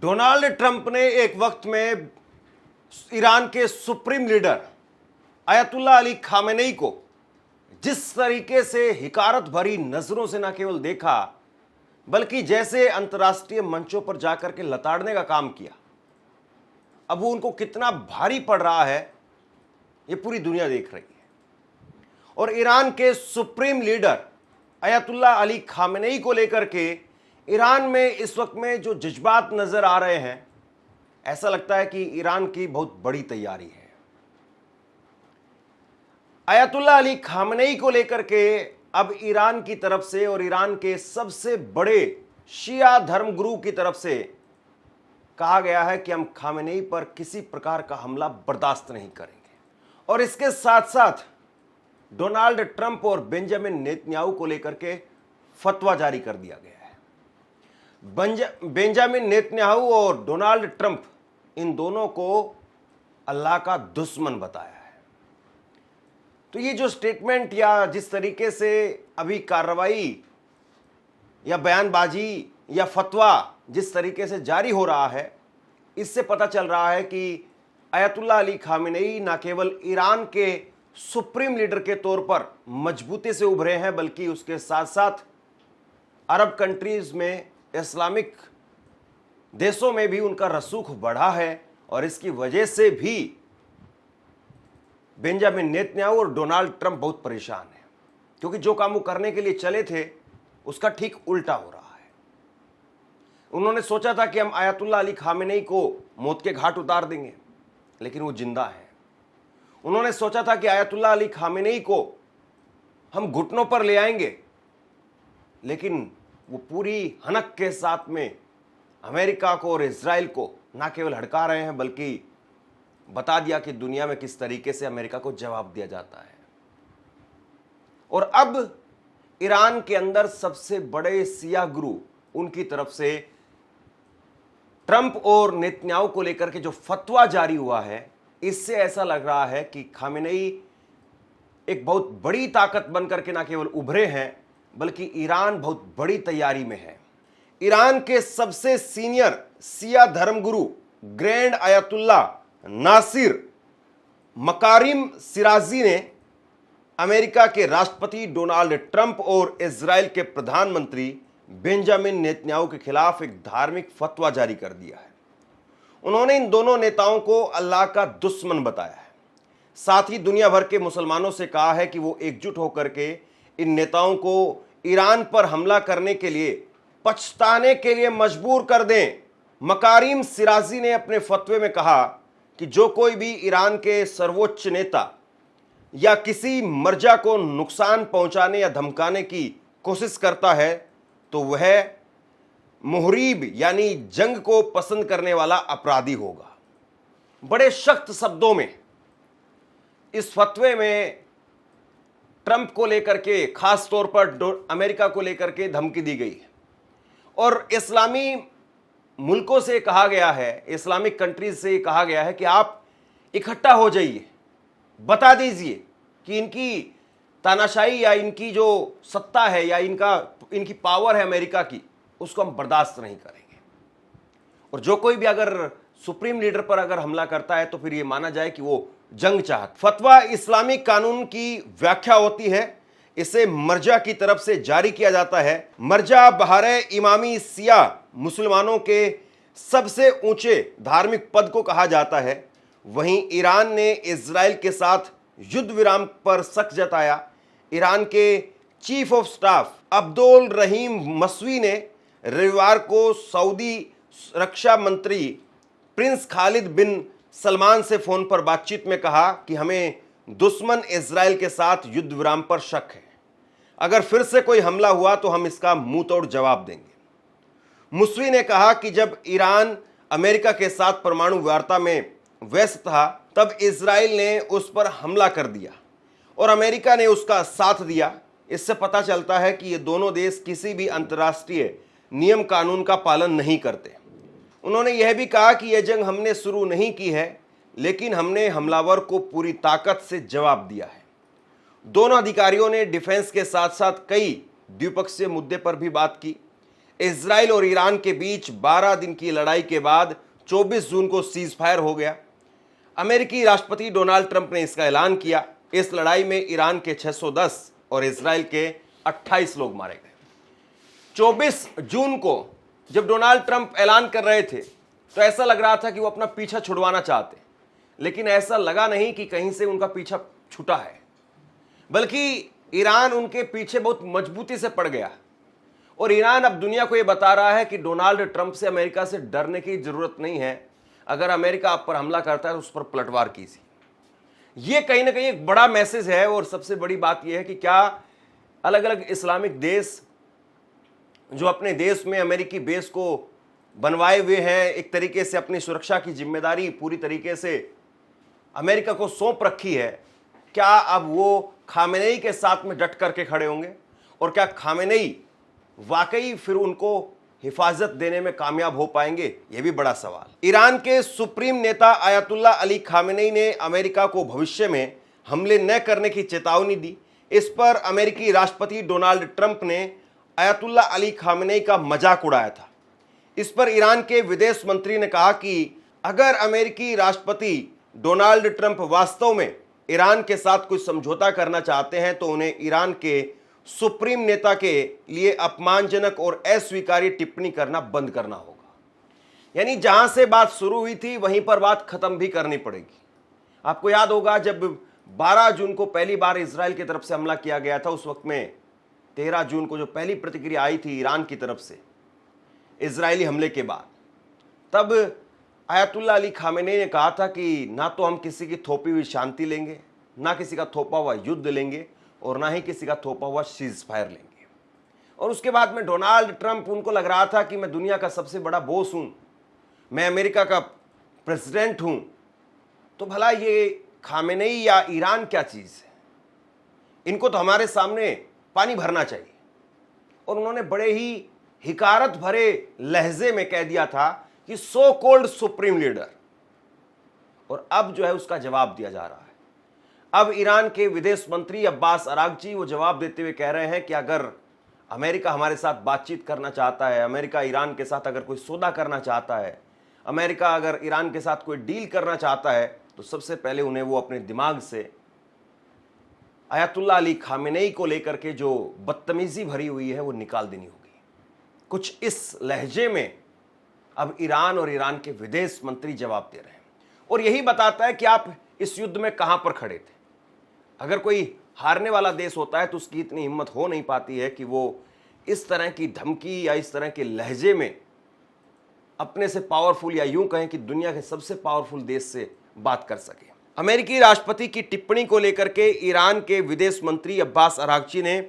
Donald Trump ने एक वक्त में ईरान के सुप्रीम लीडर अयतुल्ला अली खामेनेई को जिस तरीके से हिकारत भरी नजरों से न केवल देखा बल्कि जैसे अंतर्राष्ट्रीय मंचों पर जाकर के लताड़ने का काम किया, अब वो उनको कितना भारी पड़ रहा है ये पूरी दुनिया देख रही है। और ईरान के सुप्रीम लीडर अयतुल्ला अली खामेनेई को लेकर के ईरान में इस वक्त में जो जज्बात नजर आ रहे हैं, ऐसा लगता है कि ईरान की बहुत बड़ी तैयारी है। अयतुल्ला अली खामेनेई को लेकर के अब ईरान की तरफ से और ईरान के सबसे बड़े शिया धर्मगुरु की तरफ से कहा गया है कि हम खामेनेई पर किसी प्रकार का हमला बर्दाश्त नहीं करेंगे। और इसके साथ साथ डोनाल्ड ट्रंप और बेंजामिन नेतन्याहू को लेकर के फतवा जारी कर दिया गया है। बेंजामिन नेतन्याहू और डोनाल्ड ट्रंप इन दोनों को अल्लाह का दुश्मन बताया है। तो ये जो स्टेटमेंट या जिस तरीके से अभी कार्रवाई या बयानबाजी या फतवा जिस तरीके से जारी हो रहा है, इससे पता चल रहा है कि अयतुल्ला अली खामेनेई न केवल ईरान के सुप्रीम लीडर के तौर पर मजबूती से उभरे हैं, बल्कि उसके साथ साथ अरब कंट्रीज में, इस्लामिक देशों में भी उनका रसूख बढ़ा है। और इसकी वजह से भी बेंजामिन नेतन्याहू और डोनाल्ड ट्रंप बहुत परेशान हैं, क्योंकि जो काम वो करने के लिए चले थे उसका ठीक उल्टा हो रहा है। उन्होंने सोचा था कि हम अयतुल्ला अली खामेनेई को मौत के घाट उतार देंगे, लेकिन वो जिंदा है। उन्होंने सोचा था कि अयतुल्ला अली खामेनेई को हम घुटनों पर ले आएंगे, लेकिन वो पूरी हनक के साथ में अमेरिका को और इजराइल को ना केवल हड़का रहे हैं, बल्कि बता दिया कि दुनिया में किस तरीके से अमेरिका को जवाब दिया जाता है। और अब ईरान के अंदर सबसे बड़े सिया गुरु उनकी तरफ से ट्रंप और नेतन्याहू को लेकर के जो फतवा जारी हुआ है, इससे ऐसा लग रहा है कि खामेनेई एक बहुत बड़ी ताकत बनकर के ना केवल उभरे हैं, बल्कि ईरान बहुत बड़ी तैयारी में है। ईरान के सबसे सीनियर सिया धर्मगुरु ग्रैंड अयतुल्ला नासिर मकारिम सिराजी ने अमेरिका के राष्ट्रपति डोनाल्ड ट्रंप और इजराइल के प्रधानमंत्री बेंजामिन नेतन्याहू के खिलाफ एक धार्मिक फतवा जारी कर दिया है। उन्होंने इन दोनों नेताओं को अल्लाह का दुश्मन बताया है। साथ ही दुनिया भर के मुसलमानों से कहा है कि वो एकजुट होकर के इन नेताओं को ईरान पर हमला करने के लिए, पछताने के लिए मजबूर कर दें। मकारिम सिराजी ने अपने फतवे में कहा कि जो कोई भी ईरान के सर्वोच्च नेता या किसी मर्जा को नुकसान पहुंचाने या धमकाने की कोशिश करता है तो वह मुहरीब यानी जंग को पसंद करने वाला अपराधी होगा। बड़े सख्त शब्दों में इस फतवे में ट्रंप को लेकर के, खास तौर पर अमेरिका को लेकर के धमकी दी गई है। और इस्लामी मुल्कों से कहा गया है, इस्लामिक कंट्रीज से कहा गया है कि आप इकट्ठा हो जाइए, बता दीजिए कि इनकी तानाशाही या इनकी जो सत्ता है या इनकी पावर है अमेरिका की, उसको हम बर्दाश्त नहीं करेंगे। और जो कोई भी अगर सुप्रीम लीडर पर अगर हमला करता है तो फिर ये माना जाए कि वो जंग चाहत। फतवा इस्लामिक कानून की व्याख्या होती है, इसे मर्जा की तरफ से जारी किया जाता है। मर्जा बहारे इमामी सिया मुसलमानों के सबसे ऊंचे धार्मिक पद को कहा जाता है। वहीं ईरान ने इजराइल के साथ युद्ध विराम पर शक जताया। ईरान के चीफ ऑफ स्टाफ अब्दुल रहीम मसवी ने रविवार को सऊदी रक्षा मंत्री प्रिंस खालिद बिन सलमान से फोन पर बातचीत में कहा कि हमें दुश्मन इजराइल के साथ युद्ध विराम पर शक है। अगर फिर से कोई हमला हुआ तो हम इसका मुंह तोड़ जवाब देंगे। मुसवी ने कहा कि जब ईरान अमेरिका के साथ परमाणु वार्ता में व्यस्त था, तब इजराइल ने उस पर हमला कर दिया और अमेरिका ने उसका साथ दिया। इससे पता चलता है कि ये दोनों देश किसी भी अंतर्राष्ट्रीय नियम कानून का पालन नहीं करते। उन्होंने यह भी कहा कि यह जंग हमने शुरू नहीं की है, लेकिन हमने हमलावर को पूरी ताकत से जवाब दिया है। दोनों अधिकारियों ने डिफेंस के साथ साथ कई द्विपक्षीय मुद्दे पर भी बात की। इजराइल और ईरान के बीच 12 दिन की लड़ाई के बाद 24 जून को सीज फायर हो गया। अमेरिकी राष्ट्रपति डोनाल्ड ट्रंप ने इसका ऐलान किया। इस लड़ाई में ईरान के 610 और इजराइल के 28 लोग मारे गए। 24 जून को जब डोनाल्ड ट्रंप ऐलान कर रहे थे तो ऐसा लग रहा था कि वो अपना पीछा छुड़वाना चाहते, लेकिन ऐसा लगा नहीं कि कहीं से उनका पीछा छूटा है, बल्कि ईरान उनके पीछे बहुत मजबूती से पड़ गया। और ईरान अब दुनिया को यह बता रहा है कि डोनाल्ड ट्रंप से अमेरिका से डरने की जरूरत नहीं है। अगर अमेरिका आप पर हमला करता है तो उस पर पलटवार कीजिए। यह कहीं ना कहीं एक बड़ा मैसेज है। और सबसे बड़ी बात यह है कि क्या अलग अलग इस्लामिक देश जो अपने देश में अमेरिकी बेस को बनवाए हुए हैं, एक तरीके से अपनी सुरक्षा की जिम्मेदारी पूरी तरीके से अमेरिका को सौंप रखी है, क्या अब वो खामेनेई के साथ में डट करके खड़े होंगे? और क्या खामेनेई वाकई फिर उनको हिफाजत देने में कामयाब हो पाएंगे? यह भी बड़ा सवाल। ईरान के सुप्रीम नेता आयतुल्ला अली खामेनेई ने अमेरिका को भविष्य में हमले न करने की चेतावनी दी। इस पर अमेरिकी राष्ट्रपति डोनाल्ड ट्रंप ने आयतुल्ला अली खामेनेई का मजाक उड़ाया था। इस पर ईरान के विदेश मंत्री ने कहा कि अगर अमेरिकी राष्ट्रपति डोनाल्ड ट्रंप वास्तव में ईरान के साथ कुछ समझौता करना चाहते हैं तो उन्हें ईरान के सुप्रीम नेता के लिए अपमानजनक और अस्वीकार्य टिप्पणी करना बंद करना होगा। यानी जहां से बात शुरू हुई थी वहीं पर बात खत्म भी करनी पड़ेगी। आपको याद होगा जब 12 जून को पहली बार इजराइल की तरफ से हमला किया गया था, उस वक्त में 13 जून को जो पहली प्रतिक्रिया आई थी ईरान की तरफ से इजरायली हमले के बाद, तब आयतुल्ला अली खामेनेई ने कहा था कि ना तो हम किसी की थोपी हुई शांति लेंगे, ना किसी का थोपा हुआ युद्ध लेंगे, और ना ही किसी का थोपा हुआ सीज फायर लेंगे। और उसके बाद में डोनाल्ड ट्रंप, उनको लग रहा था कि मैं दुनिया का सबसे बड़ा बॉस हूं, मैं अमेरिका का प्रेसिडेंट हूं, तो भला ये खामेनेई या ईरान क्या चीज है, इनको तो हमारे सामने पानी भरना चाहिए। और उन्होंने बड़े ही हिकारत भरे लहजे में कह दिया था कि सो कॉल्ड सुप्रीम लीडर। और अब जो है उसका जवाब दिया जा रहा है। अब ईरान के विदेश मंत्री अब्बास अरागची वो जवाब देते हुए कह रहे हैं कि अगर अमेरिका हमारे साथ बातचीत करना चाहता है, अमेरिका ईरान के साथ अगर कोई सौदा करना चाहता है, अमेरिका अगर ईरान के साथ कोई डील करना चाहता है, तो सबसे पहले उन्हें वो अपने दिमाग से आयतुल्ला अली खामेनेई को लेकर के जो बदतमीजी भरी हुई है वो निकाल देनी होगी। कुछ इस लहजे में अब ईरान और ईरान के विदेश मंत्री जवाब दे रहे हैं। और यही बताता है कि आप इस युद्ध में कहां पर खड़े थे। अगर कोई हारने वाला देश होता है तो उसकी इतनी हिम्मत हो नहीं पाती है कि वो इस तरह की धमकी या इस तरह के लहजे में अपने से पावरफुल या यूं कहें कि दुनिया के सबसे पावरफुल देश से बात कर सके। अमेरिकी राष्ट्रपति की टिप्पणी को लेकर के ईरान के विदेश मंत्री अब्बास अरागची ने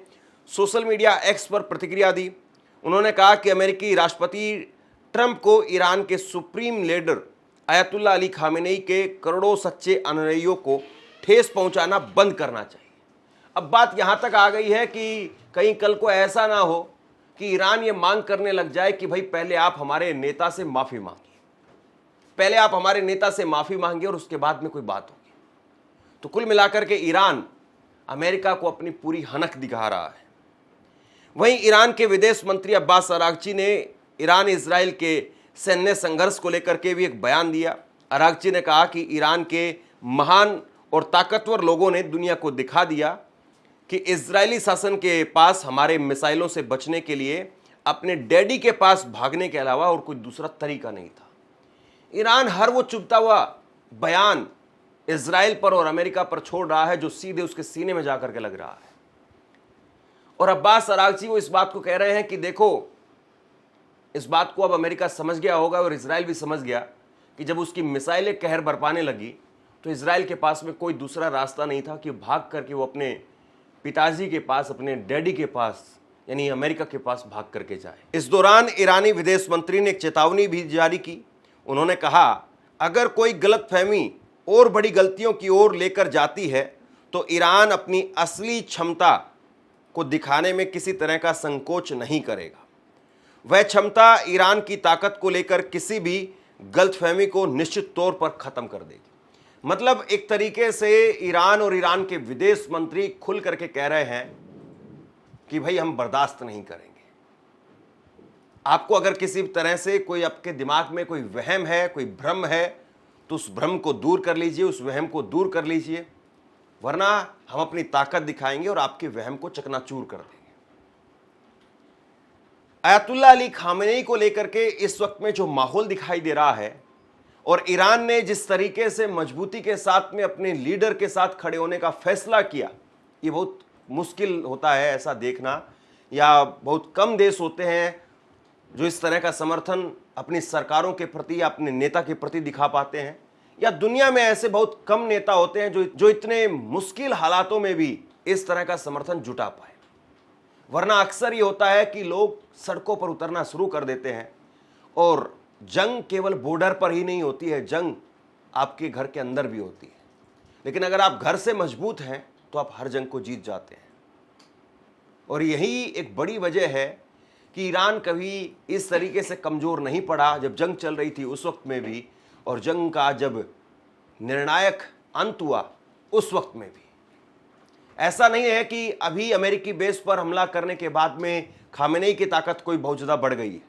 सोशल मीडिया एक्स पर प्रतिक्रिया दी। उन्होंने कहा कि अमेरिकी राष्ट्रपति ट्रंप को ईरान के supreme leader ayatollah Ali Khamenei के करोड़ों सच्चे अनुयायियों को ठेस पहुंचाना बंद करना चाहिए। अब बात यहां तक आ गई है कि कहीं कल को ऐसा ना हो कि ईरान ये मांग करने लग जाए कि भाई पहले आप हमारे नेता से माफी मांगिए, पहले आप हमारे नेता से माफी मांगिए और उसके बाद में कोई बात होगी। तो कुल मिलाकर के ईरान अमेरिका को अपनी पूरी हनक दिखा रहा है। वहीं ईरान के विदेश मंत्री अब्बास अरागची ने ईरान इजराइल के सैन्य संघर्ष को लेकर के भी एक बयान दिया। अरागची ने कहा कि ईरान के महान और ताकतवर लोगों ने दुनिया को दिखा दिया कि इजरायली शासन के पास हमारे मिसाइलों से बचने के लिए अपने डैडी के पास भागने के अलावा और कोई दूसरा तरीका नहीं था। ईरान हर वो चुभता हुआ बयान इजराइल पर और अमेरिका पर छोड़ रहा है जो सीधे उसके सीने में जाकर के लग रहा है। और अब्बास अरागची वो इस बात को कह रहे हैं कि देखो, इस बात को अब अमेरिका समझ गया होगा और इजराइल भी समझ गया कि जब उसकी मिसाइलें कहर बरपाने लगी तो इजराइल के पास में कोई दूसरा रास्ता नहीं था कि भाग करके वो अपने पिताजी के पास, अपने डैडी के पास यानी अमेरिका के पास भाग करके जाए। इस दौरान ईरानी विदेश मंत्री ने एक चेतावनी भी जारी की। उन्होंने कहा, अगर कोई गलतफहमी और बड़ी गलतियों की ओर लेकर जाती है तो ईरान अपनी असली क्षमता को दिखाने में किसी तरह का संकोच नहीं करेगा। वह क्षमता ईरान की ताकत को लेकर किसी भी गलतफहमी को निश्चित तौर पर खत्म कर देगी। मतलब एक तरीके से ईरान और ईरान के विदेश मंत्री खुल करके कह रहे हैं कि भाई हम बर्दाश्त नहीं करेंगे, आपको अगर किसी तरह से कोई आपके दिमाग में कोई वहम है, कोई भ्रम है, तो उस भ्रम को दूर कर लीजिए, उस वहम को दूर कर लीजिए, वरना हम अपनी ताकत दिखाएंगे और आपके वहम को चकनाचूर कर देंगे। आयतुल्लाह अली खामेनेई को लेकर के इस वक्त में जो माहौल दिखाई दे रहा है और ईरान ने जिस तरीके से मजबूती के साथ में अपने लीडर के साथ खड़े होने का फैसला किया, ये बहुत मुश्किल होता है ऐसा देखना, या बहुत कम देश होते हैं जो इस तरह का समर्थन अपनी सरकारों के प्रति या अपने नेता के प्रति दिखा पाते हैं, या दुनिया में ऐसे बहुत कम नेता होते हैं जो इतने मुश्किल हालातों में भी इस तरह का समर्थन जुटा पाए। वरना अक्सर ये होता है कि लोग सड़कों पर उतरना शुरू कर देते हैं, और जंग केवल बॉर्डर पर ही नहीं होती है, जंग आपके घर के अंदर भी होती है। लेकिन अगर आप घर से मजबूत हैं तो आप हर जंग को जीत जाते हैं। और यही एक बड़ी वजह है कि ईरान कभी इस तरीके से कमज़ोर नहीं पड़ा जब जंग चल रही थी उस वक्त में भी, और जंग का जब निर्णायक अंत हुआ उस वक्त में भी। ऐसा नहीं है कि अभी अमेरिकी बेस पर हमला करने के बाद में खामेनेई की ताकत कोई बहुत ज़्यादा बढ़ गई है,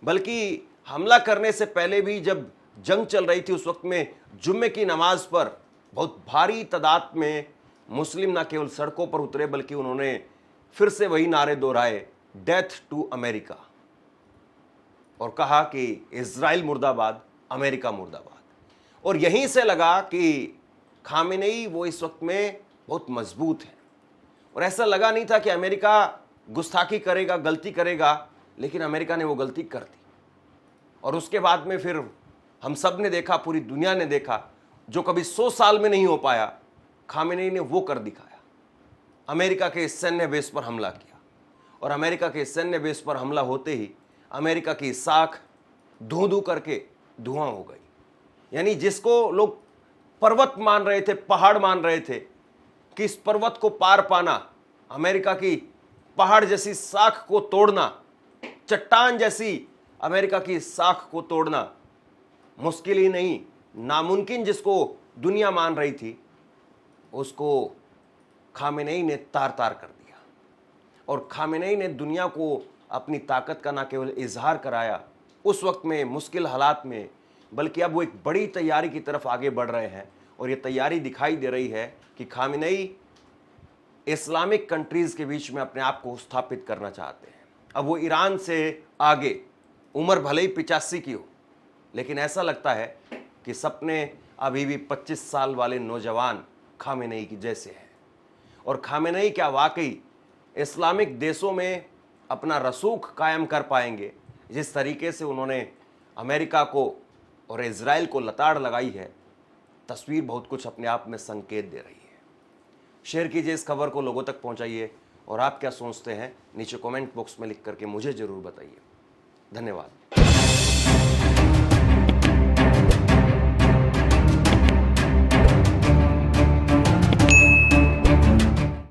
बल्कि हमला करने से पहले भी जब जंग चल रही थी उस वक्त में जुम्मे की नमाज पर बहुत भारी तादाद में मुस्लिम न केवल सड़कों पर उतरे, बल्कि उन्होंने फिर से वही नारे दोहराए, डेथ टू अमेरिका, और कहा कि इजराइल मुर्दाबाद, अमेरिका मुर्दाबाद। और यहीं से लगा कि खामेनेई वो इस वक्त में बहुत मजबूत है। और ऐसा लगा नहीं था कि अमेरिका गुस्ताखी करेगा, गलती करेगा, लेकिन अमेरिका ने वो गलती कर दी। और उसके बाद में फिर हम सब ने देखा, पूरी दुनिया ने देखा, जो कभी 100 साल में नहीं हो पाया, खामेनेई ने वो कर दिखाया। अमेरिका के सैन्य बेस पर हमला किया, और अमेरिका के सैन्य बेस पर हमला होते ही अमेरिका की साख धू धू करके धुआं हो गई। यानी जिसको लोग पर्वत मान रहे थे, पहाड़ मान रहे थे, कि इस पर्वत को पार पाना, अमेरिका की पहाड़ जैसी साख को तोड़ना, चट्टान जैसी अमेरिका की साख को तोड़ना मुश्किल ही नहीं, नामुमकिन जिसको दुनिया मान रही थी, उसको खामेनेई ने तार तार कर दिया। और खामेनेई ने दुनिया को अपनी ताकत का न केवल इजहार कराया उस वक्त में मुश्किल हालात में, बल्कि अब वो एक बड़ी तैयारी की तरफ आगे बढ़ रहे हैं। और ये तैयारी दिखाई दे रही है कि खामेनेई इस्लामिक कंट्रीज़ के बीच में अपने आप को स्थापित करना चाहते हैं। अब वो ईरान से आगे, उम्र भले ही 85 की हो, लेकिन ऐसा लगता है कि सपने अभी भी 25 साल वाले नौजवान खामेनेई की जैसे हैं। और खामेनेई क्या वाकई इस्लामिक देशों में अपना रसूख कायम कर पाएंगे? जिस तरीके से उन्होंने अमेरिका को और इजराइल को लताड़ लगाई है, तस्वीर बहुत कुछ अपने आप में संकेत दे रही है। शेयर कीजिए इस खबर को, लोगों तक पहुंचाइए, और आप क्या सोचते हैं नीचे कमेंट बॉक्स में लिख करके मुझे ज़रूर बताइए। धन्यवाद।